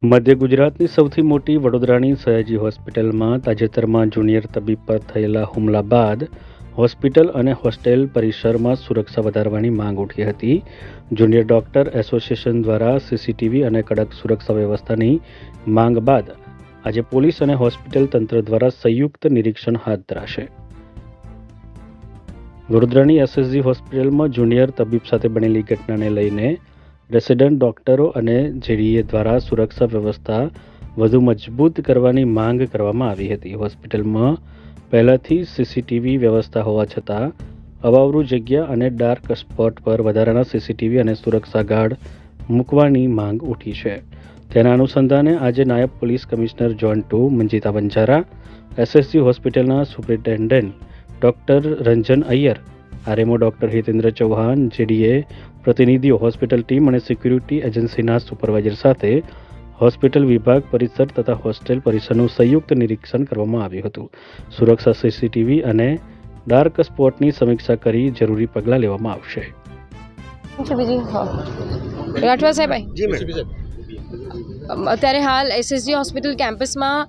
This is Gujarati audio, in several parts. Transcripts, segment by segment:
મધ્ય ગુજરાતની સૌથી મોટી વડોદરાની સયાજી હોસ્પિટલમાં તાજેતરમાં જુનિયર તબીબ પર થયેલા હુમલા બાદ હોસ્પિટલ અને હોસ્ટેલ પરિસરમાં સુરક્ષા વધારવાની માંગ ઉઠી હતી. જુનિયર ડોક્ટર એસોસિએશન દ્વારા સીસીટીવી અને કડક સુરક્ષા વ્યવસ્થાની માંગ બાદ આજે પોલીસ અને હોસ્પિટલ તંત્ર દ્વારા સંયુક્ત નિરીક્ષણ હાથ ધરાશે. વડોદરાની એસએસજી હોસ્પિટલમાં જુનિયર તબીબ સાથે બનેલી ઘટનાને લઈને રેસિડેન્ટ ડોક્ટરો અને જેડીએ દ્વારા સુરક્ષા વ્યવસ્થા વધુ મજબૂત કરવાની માંગ કરવામાં આવી હતી. હોસ્પિટલમાં પહેલાથી સીસીટીવી વ્યવસ્થા હોવા છતાં અવાવરૂ જગ્યા અને ડાર્ક સ્પોટ પર વધારાના સીસીટીવી અને સુરક્ષા ગાર્ડ મૂકવાની માંગ ઉઠી છે. તેના અનુસંધાને આજે નાયબ police commissioner zone 2 Manjita Banjara, SSG હોસ્પિટલના superintendent doctor Ranjan Iyer, RMO doctor Hitendra Chauhan, JDA પ્રતિનિધિઓ, હોસ્પિટલ ટીમ અને સિક્યુરિટી એજન્સીના સુપરવાઇઝર સાથે હોસ્પિટલ વિભાગ પરિસર તથા હોસ્ટેલ પરિસરનું સંયુક્ત નિરીક્ષણ કરવામાં આવ્યું હતું. સુરક્ષા, સીસીટીવી અને ડાર્ક સ્પોટની સમીક્ષા કરી જરૂરી પગલાં લેવામાં આવશે. રાઠવા સાહેબ, અત્યારે હાલ એસએસજી હોસ્પિટલ કેમ્પસમાં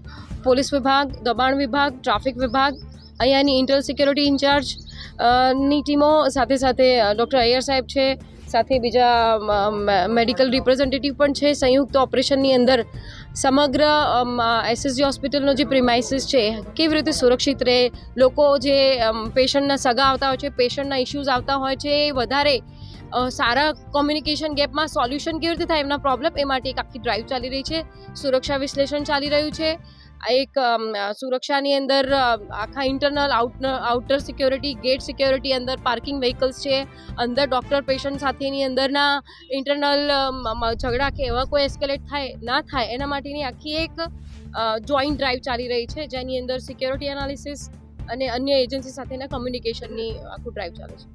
પોલીસ વિભાગ, દબાણ વિભાગ, ટ્રાફિક વિભાગ, અહીંયાની ઇન્ટરનલ સિક્યોરિટી ઇન્ચાર્જ ની ટીમો સાથે સાથે ડૉક્ટર અય્યર સાહેબ છે, સાથે બીજા મેડિકલ રિપ્રેઝેન્ટેટિવ પણ છે. સંયુક્ત ઓપરેશનની અંદર સમગ્ર એસએસજી હોસ્પિટલનો જે પ્રિમાઇસીસ છે કેવી રીતે સુરક્ષિત રહે, લોકો જે પેશન્ટના સગા આવતા હોય છે, પેશન્ટના ઇશ્યુઝ આવતા હોય છે, એ વધારે સારા કોમ્યુનિકેશન ગેપમાં સોલ્યુશન કેવી રીતે થાય એમના પ્રોબ્લેમ, એ માટે એક આખી ડ્રાઈવ ચાલી રહી છે. સુરક્ષા વિશ્લેષણ ચાલી રહ્યું છે. એક સુરક્ષાની અંદર આખા internal outer security, gate security, અંદર પાર્કિંગ વ્હીકલ્સ છે, અંદર ડૉક્ટર પેશન્ટ સાથેની અંદરના ઇન્ટરનલ ઝઘડા કે એવા કોઈ એસ્કેલેટ ના થાય એના માટેની આખી એક જોઈન્ટ ડ્રાઈવ ચાલી રહી છે, જેની અંદર સિક્યોરિટી એનાલિસિસ અને અન્ય એજન્સી સાથેના કમ્યુનિકેશનની આખું ડ્રાઈવ ચાલે છે.